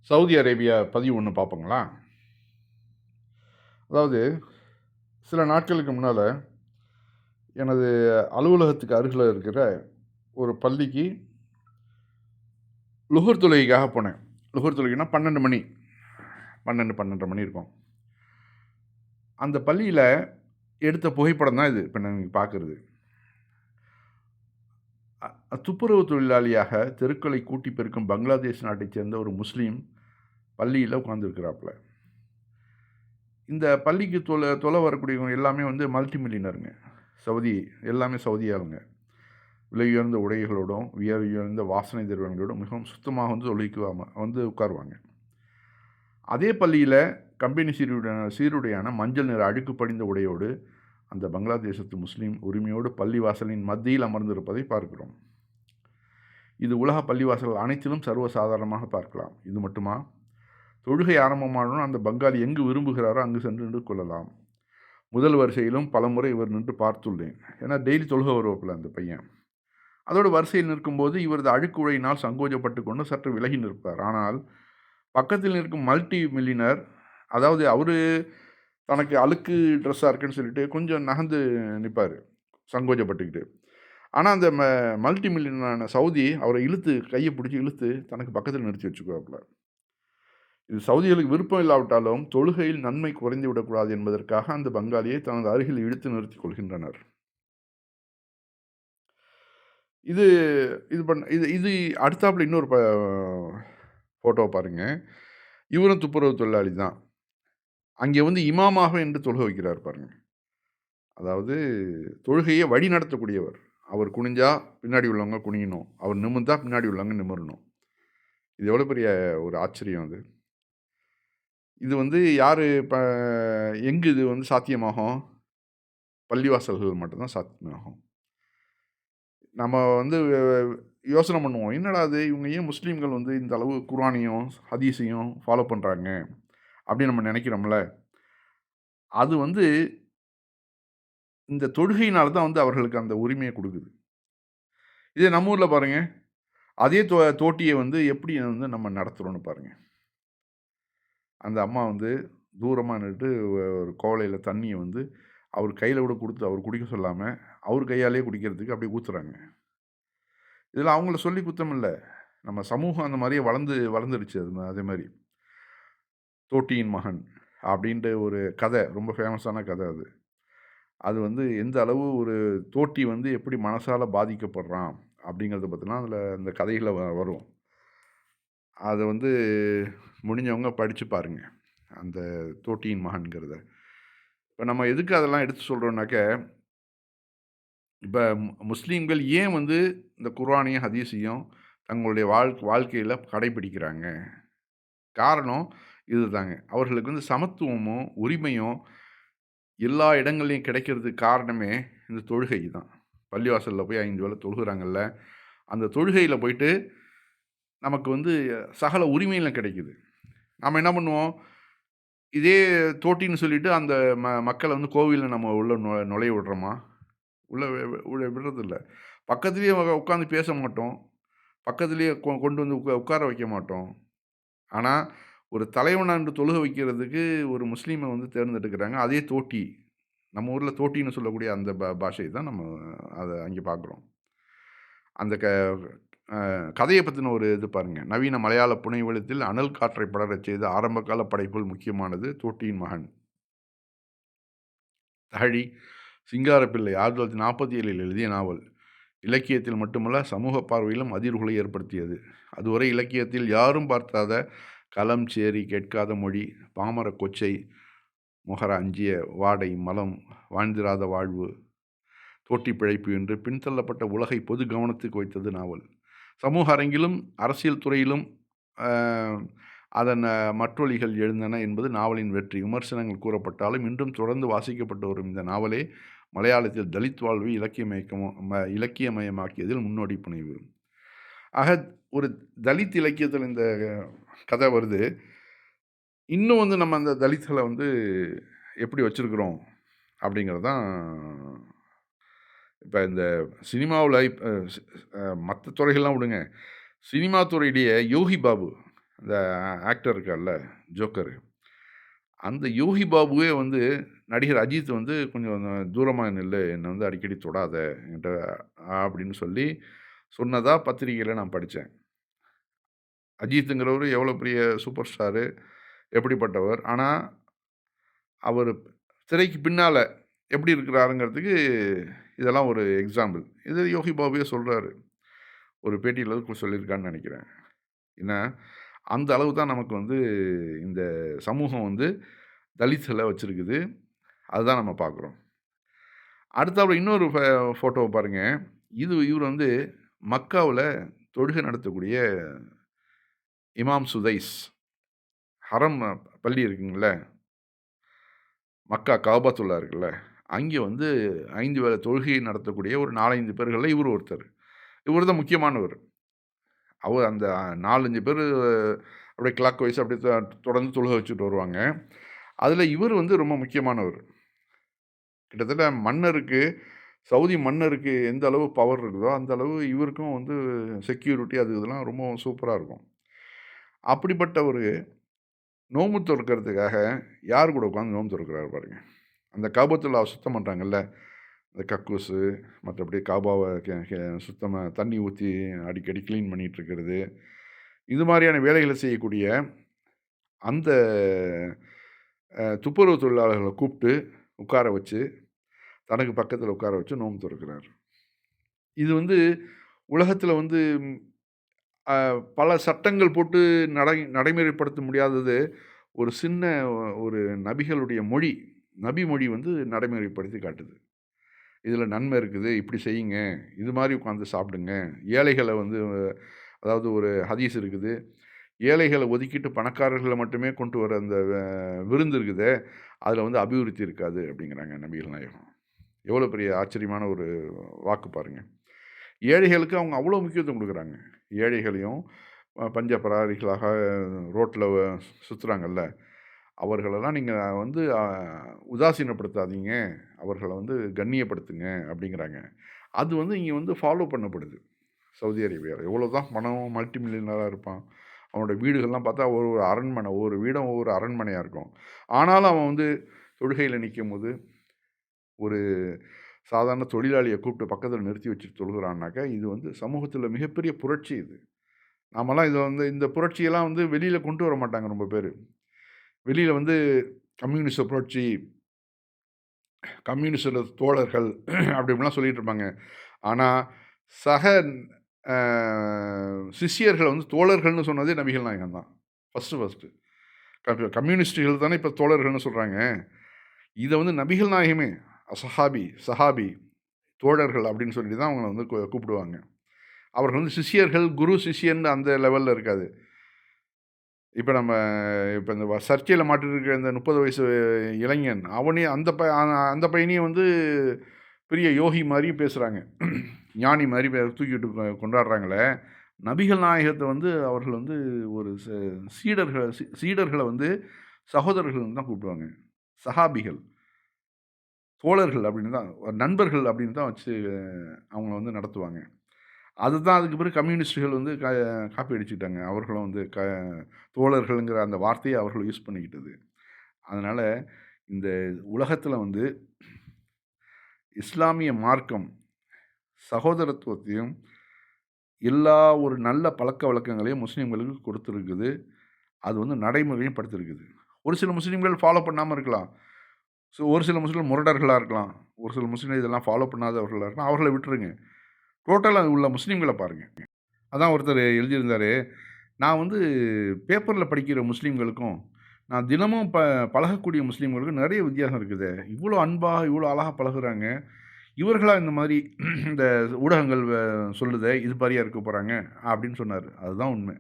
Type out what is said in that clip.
Saudi Arabia பதிவு ஒன்று பார்ப்போங்களா? அதாவது சில நாட்களுக்கு முன்னால் எனது அலுவலகத்துக்கு அருகில் இருக்கிற ஒரு பள்ளிக்கு லுகர் தொழுகைக்காக போனேன். லுகர் தொழுகைனா 12 மணி, 12:30 மணி இருக்கும். அந்த பள்ளியில் எடுத்த புகைப்படம் தான் இது இப்போ நீங்கள் பார்க்குறது. துப்புரவு தொழிலாளியாக தெருக்களை கூட்டி பெருக்கும் பங்களாதேஷ் நாட்டைச் சேர்ந்த ஒரு முஸ்லீம் பள்ளியில் உட்காந்துருக்கிறாப்புல. இந்த பள்ளிக்கு தொலை வரக்கூடியவங்க எல்லாமே மல்டி மில்லியனருங்க. சவுதி, எல்லாமே சவுதி ஆளுங்க. விலை உயர்ந்த உடைகளோடும் உயர்ந்த வாசனை திரவியங்களோடும் மிகவும் சுத்தமாக தொழுகைக்கு உட்காருவாங்க. அதே பள்ளியில் கம்பெனி சீருடையான மஞ்சள் நிற அழுக்கு படிந்த உடையோடு அந்த பங்களாதேசத்து முஸ்லீம் உரிமையோடு பள்ளிவாசலின் மத்தியில் அமர்ந்திருப்பதை பார்க்கிறோம். இது உலக பள்ளிவாசல்கள் அனைத்திலும் சர்வசாதாரணமாக பார்க்கலாம். இது மட்டுமா? தொழுகை ஆரம்பமானதும் அந்த பங்காளி எங்கு விரும்புகிறாரோ அங்கு சென்று நின்று கொள்ளலாம். முதல் வரிசையிலும் பலமுறை இவர் நின்று பார்த்துள்ளேன். ஏன்னா டெய்லி தொழுகை வருவப்பில் அந்த பையன். அதோடு வரிசையில் நிற்கும்போது இவரது அழுக்கு உடையினால் சங்கோஜப்பட்டு கொண்டு சற்று விலகி நிற்பார். ஆனால் பக்கத்தில் நிற்கும் மல்டி மில்லியனர், அதாவது அவர் தனக்கு அழுக்கு ட்ரெஸ்ஸாக இருக்குன்னு சொல்லிட்டு கொஞ்சம் நகர்ந்து நிற்பார் சங்கோஜப்பட்டுக்கிட்டு. ஆனால் அந்த மல்டி மில்லியனான சவுதி அவரை கையை பிடிச்சி இழுத்து தனக்கு பக்கத்தில் நிறுத்தி வச்சுக்குவாப்புல. இது சவுதிகளுக்கு விருப்பம் இல்லாவிட்டாலும் தொழுகையில் நன்மை குறைந்து விடக்கூடாது என்பதற்காக அந்த பங்காளியை தனது அருகில் இழுத்து நிறுத்திக் கொள்கின்றனர். இது இது பண்ண இது இது அடுத்தாப்புல இன்னொரு ஃபோட்டோவை பாருங்கள். இவரும் துப்புரவு தொழிலாளி தான். அங்கே இமாமாக என்று தொழுகை வைக்கிறார் பாருங்கள். அதாவது தொழுகையை வழி நடத்தக்கூடியவர். அவர் குனிஞ்சா பின்னாடி உள்ளவங்க குனியணும், அவர் நிமிர்ந்தா பின்னாடி உள்ளவங்க நிமிரணும். இது எவ்வளோ பெரிய ஒரு ஆச்சரியம் அது. இது யார் இப்போ எங்கு இது சாத்தியமாகும்? பள்ளிவாசல்கள் மட்டும்தான் சாத்தியமாகும். நம்ம யோசனை பண்ணுவோம், என்னடா அது இவங்க ஏன் முஸ்லீம்கள் இந்த அளவு குர்ஆனையும் ஹதீஸையும் ஃபாலோ பண்ணுறாங்க அப்படின்னு நம்ம நினைக்கிறோம்ல. அது இந்த தொழுகையினால தான் அவர்களுக்கு அந்த உரிமையை கொடுக்குது. இதே நம்ம ஊரில் பாருங்கள், அதே தோட்டியை எப்படி நம்ம நடத்துகிறோன்னு பாருங்கள். அந்த அம்மா தூரமாக நின்றுட்டு ஒரு கோவலையில் தண்ணியை அவர் கையில் கூட கொடுத்து அவர் குடிக்க சொல்லாமல் அவர் கையாலேயே குடிக்கிறதுக்கு அப்படியே ஊற்றுறாங்க. இதில் அவங்கள சொல்லி குத்தம் இல்லை, நம்ம சமூகம் அந்த மாதிரியே வளர்ந்துருச்சு. அதே மாதிரி தோட்டியின் மகன் அப்படின்ற ஒரு கதை, ரொம்ப ஃபேமஸான கதை அது. அது எந்த அளவு ஒரு தோட்டி எப்படி மனசால் பாதிக்கப்படுறான் அப்படிங்கிறத பற்றினா அதில் அந்த கதைகளை வரும். அதை முடிஞ்சவங்க படித்து பாருங்கள், அந்த தோட்டியின் மகன்கிறத. இப்போ நம்ம எதுக்கு அதெல்லாம் எடுத்து சொல்கிறோன்னாக்க, இப்போ முஸ்லீம்கள் ஏன் இந்த குர்ஆனையும் ஹதீஸையும் தங்களுடைய வாழ்க்கையில் கடைபிடிக்கிறாங்க? காரணம் இதுதாங்க. அவர்களுக்கு சமத்துவமும் உரிமையும் எல்லா இடங்கள்லையும் கிடைக்கிறதுக்கு காரணமே இந்த தொழுகை தான். பள்ளிவாசலில் போய் 5 வேளை தொழுகிறாங்கல்ல, அந்த தொழுகையில் போயிட்டு நமக்கு சகல உரிமைகளும் கிடைக்குது. நம்ம என்ன பண்ணுவோம், இதே தோட்டின்னு சொல்லிட்டு அந்த மக்களை கோவிலில் நம்ம உள்ள நுழைய விடுறோமா? உள்ள விடுறதில்ல. பக்கத்துலேயே உட்காந்து பேச மாட்டோம், பக்கத்துலேயே கொண்டு உட்கார வைக்க மாட்டோம். ஆனால் ஒரு தலைவனாண்டு தொழுகை வைக்கிறதுக்கு ஒரு முஸ்லீமை தேர்ந்தெடுக்கிறாங்க. அதே தோட்டி, நம்ம ஊரில் தோட்டின்னு சொல்லக்கூடிய அந்த பாஷை தான் நம்ம அதை அங்கே பார்க்குறோம். அந்த கதையை பற்றின ஒரு இது பாருங்கள். நவீன மலையாள புனைவெழுத்தில் அனல் காற்றை படரச் செய்த ஆரம்பகால படைப்புள் முக்கியமானது தோட்டியின் மகன். தகழி சிங்காரப்பிள்ளை 1947 எழுதிய நாவல். இலக்கியத்தில் மட்டுமல்ல, சமூக பார்வையிலும் அதிர்வுகளை ஏற்படுத்தியது. அதுவரை இலக்கியத்தில் யாரும் பார்த்தாத களம், சேரி, கேட்காத மொழி, பாமர கொச்சை, முகர அஞ்சிய வாடை, மலம், வாழ்ந்திராத வாழ்வு, தோட்டி பிழைப்பு என்று பின்தள்ளப்பட்ட உலகை பொது கவனத்துக்கு வைத்தது நாவல். சமூக அரங்கிலும் அரசியல் துறையிலும் அதன் மற்றொலிகள் எழுந்தன என்பது நாவலின் வெற்றி. விமர்சனங்கள் கூறப்பட்டாலும் இன்றும் தொடர்ந்து வாசிக்கப்பட்டு வரும் இந்த நாவலே மலையாளத்தில் தலித் வாழ்வை இலக்கியமயமாக்கியதில் முன்னோடி புனைவு. ஆக ஒரு தலித் இலக்கியத்தில் இந்த கதை வருது. இன்னும் நம்ம அந்த தலித்களை எப்படி வச்சுருக்குறோம் அப்படிங்கிறது தான். இப்போ இந்த சினிமாவில் மற்ற துறைகள்லாம் விடுங்க, சினிமா துறையிலேயே யோகி பாபு அந்த ஆக்டர் இருக்கார்ல, ஜோக்கரு. அந்த யோகி பாபுவே வந்து நடிகர் அஜித் வந்து "கொஞ்சம் தூரமா நில்லு. என்ன வந்து அடிக்கடி தொடாத என்ட்ட" அப்படின்னு சொல்லி சொன்னதா பத்திரிகையில நான் படிச்சேன். அஜித்துங்கிறவரு எவ்வளோ பெரிய சூப்பர் ஸ்டாரு, எப்படிப்பட்டவர். ஆனா, அவரு திரைக்கு பின்னால எப்படி இருக்கிறாருங்கிறதுக்கு இதெல்லாம் ஒரு எக்ஸாம்பிள். இது யோகி பாபுவே சொல்றாரு. ஒரு பேட்டியில சொல்லியிருக்காருன்னு நெனைக்கிறேன். ஏன்னா, அந்த அளவு தான் நமக்கு வந்து இந்த சமூகம் வந்து தலித்கள வச்சிருக்குது. அதுதான் நம்ம பார்க்குறோம். அடுத்தாப்புல இன்னொரு ஃபோட்டோவ பாருங்க. இவரு வந்து மக்காவுல தொழுகை நடத்தக்கூடிய இமாம் சுதைஸ். ஹரம் பள்ளி இருக்குங்கல்ல, மக்கா காபத்துல்லா இருக்குல்ல, அங்கே வந்து 5 வேள தொழுகை நடத்தக்கூடிய ஒரு 4, 5 பேர்கள்ல இவரு ஒருத்தர். இவரு தான் முக்கியமானவர். அவர் அந்த 4, 5 பேரு அப்படியே கிளாக் வைஸா அப்படியே தொடர்ந்து தொழுக வச்சுட்டு வருவாங்க. அதில இவரு வந்து ரொம்ப முக்கியமானவர். கிட்டத்தட்ட மன்னருக்கு சவுதி மன்னருக்கு எந்த அளவு பவர் இருக்குதோ, அந்த அளவு இவருக்கும் வந்து செக்யூரிட்டி அது இதெல்லாம் ரொம்ப சூப்பரா இருக்கும். அப்படிப்பட்ட ஒரு நோன்பு தொறக்கிறதுக்காக யார் கூட உட்கார்ந்து நோன்பு தொறக்கிறாரு பாருங்க. அந்த காபத்துல்லாவ சுத்தம் பண்றாங்கல்ல, இந்த கக்கூசு, மற்றபடி காபாவ கெ கெ சுத்தமா தண்ணி ஊத்தி அடிக்கடி கிளீன் பண்ணிட்டு இருக்கிறது. இது மாரியான வேலைகள செய்யக்கூடிய அந்த துப்புரவு தொழிலாளர்கள கூப்ட்டு உட்கார வச்சு, தனக்கு பக்கத்தில உட்கார வச்சு நோன்பு தொறக்கிறாரு. இது வந்து உலகத்தில வந்து அ பல சட்டங்கள் போட்டு நடைமுறைப்படுத்த முடியாதது, ஒரு சின்ன ஒரு நபிகளுடைய மொழி, நபி மொழி வந்து நடைமுறைப்படுத்தி காட்டுது. இதில நன்மை இருக்குது, இப்படி செய்யுங்க, இது மாரி உட்கார்ந்து சாப்பிடுங்க. ஏழைகள வந்து அதாவது ஒரு ஹதீஸ் இருக்குது. ஏழைகள ஒதுக்கிட்டு பணக்காரர்கள மட்டுமே கொண்டு வர அந்த விருந்து இருக்குதே, அதில வந்து அபிவிருத்தி இருக்காது அப்படிங்கிறாங்க நபிகள் நாயகம். எவ்வளோ பெரிய ஆச்சரியமான ஒரு வாக்கு பாருங்க. ஏழைகளுக்கு அவங்க அவ்வளோ முக்கியத்துவம் குடுக்குறாங்க. ஏழைகளையும் பஞ்ச பராரிகளாக ரோட்ல சுத்துறாங்கல்ல, அவர்களெல்லாம் நீங்க வந்து உதாசீனப்படுத்தாதீங்க. அவர்கள வந்து கண்ணியப்படுத்துங்க அப்படிங்கிறாங்க. அது வந்து இங்க வந்து ஃபாலோ பண்ணப்படுது. சவுதி அரேபியால. எவ்வளோதான் பணம் மல்டி மில்லியனரா இருப்பான். அவனோட வீடுகள்லாம் பார்த்தா ஒரு ஒரு அரண்மனை. ஒவ்வொரு வீடும் ஒவ்வொரு அரண்மனையா இருக்கும். ஆனாலும் அவன் வந்து தொழுகையில நிக்கும்போது, ஒரு சாதாரண தொழிலாளிய கூப்பிட்டு பக்கத்தில நிறுத்தி வச்சுட்டு தொழுகிறான்னாக்கா, இது வந்து சமூகத்தில மிகப்பெரிய புரட்சி இது. நாமெல்லாம் இத வந்து இந்த புரட்சியெல்லாம் வந்து வெளியில கொண்டு வர மாட்டாங்க ரொம்ப பேரு. வெளியில வந்து கம்யூனிச புரட்சி, கம்யூனிஸ்ட தோழர்கள் அப்படி இப்படிலாம் சொல்லிட்டு இருப்பாங்க. ஆனா, சக அ சிஷ்யர்கள வந்து தோழர்கள்னு சொன்னதே நபிகள் நாயகம் தான். ஃபர்ஸ்ட்டு. கம்யூனிஸ்டுகள் தானே இப்ப தோழர்கள்னு சொல்றாங்க. இத வந்து நபிகள் நாயகமே சஹாபி, தோழர்கள் அப்படின்னு சொல்லிட்டு தான் அவங்கள வந்து கூப்பிடுவாங்க. அவர்கள் வந்து சிஷ்யர்கள், குரு, சிஷ்யன் அந்த லெவல்ல இருக்காது. இப்ப நம்ம இப்ப இந்த சர்ச்சையில மாட்டிட்டு இந்த 30 வயசு இளைஞன், அவனையும் அந்த பையனையும் வந்து பெரிய யோகி மாரி பேசுறாங்க. ஞானி மாரி தூக்கிட்டு கொண்டாடுறாங்களே! நபிகள் நாயகத்த வந்து அவர்கள் வந்து ஒரு சீடர்கள வந்து சகோதரர்கள்ன்னு தான் கூப்பிடுவாங்க. சஹாபிகள், தோழர்கள் அப்படின்னு தான் நண்பர்கள் அப்படின்னு தான் வச்சு அவங்கள வந்து நடத்துவாங்க. அதுதான் அதுக்கு பிறகு கம்யூனிஸ்ட்டுகள் வந்து காப்பி அடிச்சுட்டாங்க. அவர்களும் வந்து தோழர்கள்ங்கிற அந்த வார்த்தைய அவர்கள் யூஸ் பண்ணிக்கிட்டது. அதனால இந்த உலகத்தில வந்து இஸ்லாமிய மார்க்கம் சகோதரத்துவத்தையும், எல்லா ஒரு நல்ல பழக்கவழக்கங்களையும் முஸ்லிம்களுக்கு கொடுத்திருக்குது. அது வந்து நடைமுறையும் படுத்திருக்குது. ஒரு சில முஸ்லிம்கள் ஃபாலோ பண்ணாம இருக்கலாம். ஒரு சில முஸ்லிம்கள் முரடர்களா இருக்கலாம். ஒரு சில முஸ்லிம்கள் இதெல்லாம் ஃபாலோ பண்ணாதவர்களா இருக்கலாம். அவர்கள விட்டுருங்க. டோட்டலா உள்ள முஸ்லிம்கள பாருங்க. அதான் ஒருத்தர் எழுதியிருந்தாரு. நான் வந்து பேப்பர்ல படிக்கிற முஸ்லிம்களுக்கும், நான் தினமும் பழகக்கூடிய முஸ்லிம்களுக்கும் நெறைய வித்தியாசம் இருக்குதே. இவ்வளோ அன்பா, இவ்வளோ அழகா பழகுறாங்க. இவர்களா இந்த மாரி இந்த ஊடகங்கள் சொல்லுதே, இது மாரியா இருக்க போறாங்க அப்படின்னு சொன்னாரு. அதுதான் உண்மை.